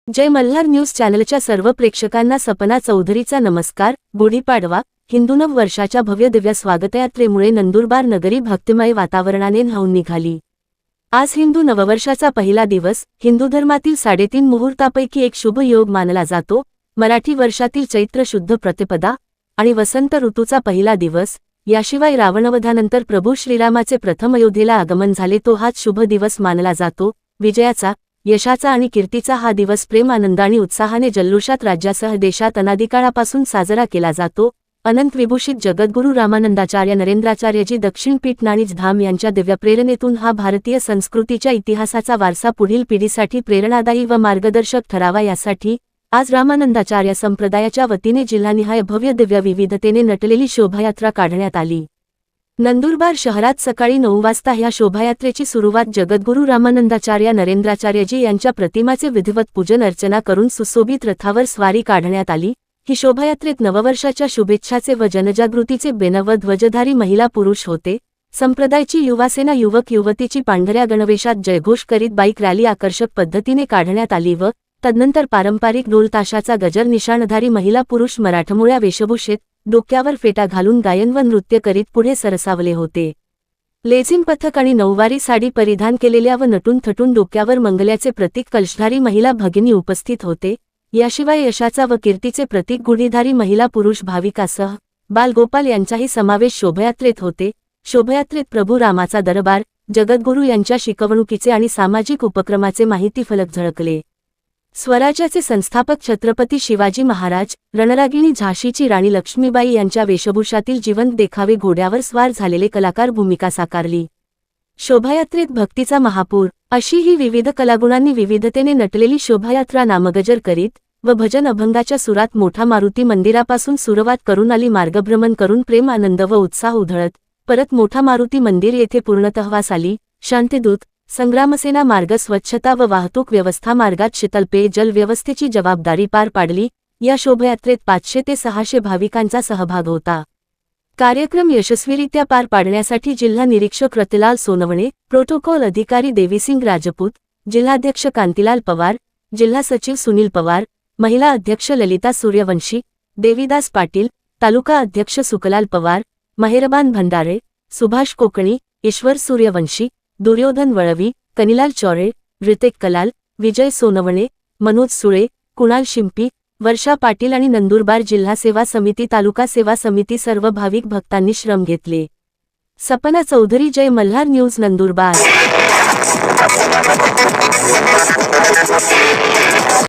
जय Malhar news चॅनलच्या सर्व प्रेक्षकांना सपना चौधरीचा नमस्कार। गुढीपाडवा हिंदू नव वर्षाच्या भव्य दिव्य स्वागतयात्रेमुळे नंदुरबार नगरी भक्तिमय वातावरणाने न्हाऊन निघाली। आज हिंदू नववर्षाचा पहिला दिवस हिंदू धर्मातील 3.5 मुहूर्तापैकी एक शुभ योग मानला जातो। मराठी वर्षातील चैत्र शुद्ध प्रतिपदा आणि वसंत ऋतूचा पहिला दिवस, याशिवाय रावणवधानंतर प्रभू श्रीरामाचे प्रथम अयोध्येला आगमन झाले तो हाच शुभ दिवस मानला जातो। विजयाचा, यशाचा आणि कीर्तीचा हा दिवस प्रेम, आनंद आणि उत्साहाने जल्लोषात राज्यासह देशात अनादिकाळापासून साजरा केला जातो। अनंत विभूषित जगद्गुरू रामानंदाचार्य नरेंद्राचार्यजी दक्षिण पीठ नाणीज धाम यांच्या दिव्य प्रेरणेतून हा भारतीय संस्कृतीच्या इतिहासाचा वारसा पुढील पिढीसाठी प्रेरणादायी व मार्गदर्शक ठरावा, यासाठी आज रामानंदाचार्य संप्रदायाच्या वतीने जिल्हानिहाय भव्य दिव्य विविधतेने नटलेली शोभायात्रा काढण्यात आली। नंदुरबार शहरात सकाळी 9 वाजता ह्या शोभायात्रेची सुरुवात जगद्गुरू रामानंदाचार्य नरेंद्राचार्यजी यांच्या प्रतिमाचे विधिवत पूजन अर्चना करून सुशोभित रथावर स्वारी काढण्यात आली। ही शोभायात्रेत नववर्षाच्या शुभेच्छाचे व जनजागृतीचे बेन व ध्वजधारी महिला पुरुष होते। संप्रदायाची युवासेना युवक युवतीची पांढऱ्या गणवेशात जयघोष करीत बाईक रॅली आकर्षक पद्धतीने काढण्यात आली व तदनंतर पारंपरिक ढोल ताशाचा गजर निशाणधारी महिला पुरुष मराठमोळ्या वेशभूषेत डोक्यावर फेटा घालून गायन व नृत्य करीत पुढे सरसावले होते। लेझिम पथक आणि नऊवारी साडी परिधान केलेल्या व नटून थटून डोक्यावर मंगल्याचे प्रतीक कलशधारी महिला भगिनी उपस्थित होते। याशिवाय यशाचा व कीर्तीचे प्रतीक गुढीधारी महिला पुरुष भाविकासह बालगोपाल यांचाही समावेश शोभायात्रेत होते। शोभायात्रेत प्रभू रामाचा दरबार, जगद्गुरू यांच्या शिकवणुकीचे आणि सामाजिक उपक्रमाचे माहिती फलक झळकले। स्वराज्याचे संस्थापक छत्रपती शिवाजी महाराज, रणरागिणी झाशीची राणी लक्ष्मीबाई यांच्या वेशभूषातील जिवंत देखावे, घोड्यावर स्वार झालेले कलाकार भूमिका साकारली। शोभायात्रेत भक्तीचा महापूर अशी ही विविध कलागुणांनी विविधतेने नटलेली शोभायात्रा नामगजर करीत व भजन अभंगाच्या सुरात मोठा मारुती मंदिरापासून सुरुवात करून आली मार्गभ्रमण करून प्रेम, आनंद व उत्साह उधळत परत मोठा मारुती मंदिर येथे पूर्णतःवास आली। शांतिदूत, संग्रामसेना मार्ग, स्वच्छता व वाहतूक व्यवस्था मार्गात शीतल जल व्यवस्थेची जबाबदारी पार पाडली। या शोभायात्रेत 500 ते 600 भाविकांचा सहभाग होता। कार्यक्रम यशस्वीरित्या पार पाडण्यासाठी जिल्हा निरीक्षक रतिलाल सोनवणे, प्रोटोकॉल अधिकारी देवीसिंग राजपूत, जिल्हाध्यक्ष कांतीलाल पवार, जिल्हा सचिव सुनील पवार, महिला अध्यक्ष ललिता सूर्यवंशी, देवीदास पाटील, तालुका अध्यक्ष सुकलाल पवार, मेहरबान भंडारे, सुभाष कोकणी, ईश्वर सूर्यवंशी, दुर्योधन वळवी, कनिलाल चौरे, ऋतिक कलाल, विजय सोनवणे, मनोज सुळे, कुणाल शिंपी, वर्षा पाटील आणि नंदुरबार जिल्हा सेवा समिती, तालुका सेवा समिती सर्व भाविक भक्तांनी श्रम घेतले। सपना चौधरी, जय मल्हार न्यूज, नंदुरबार।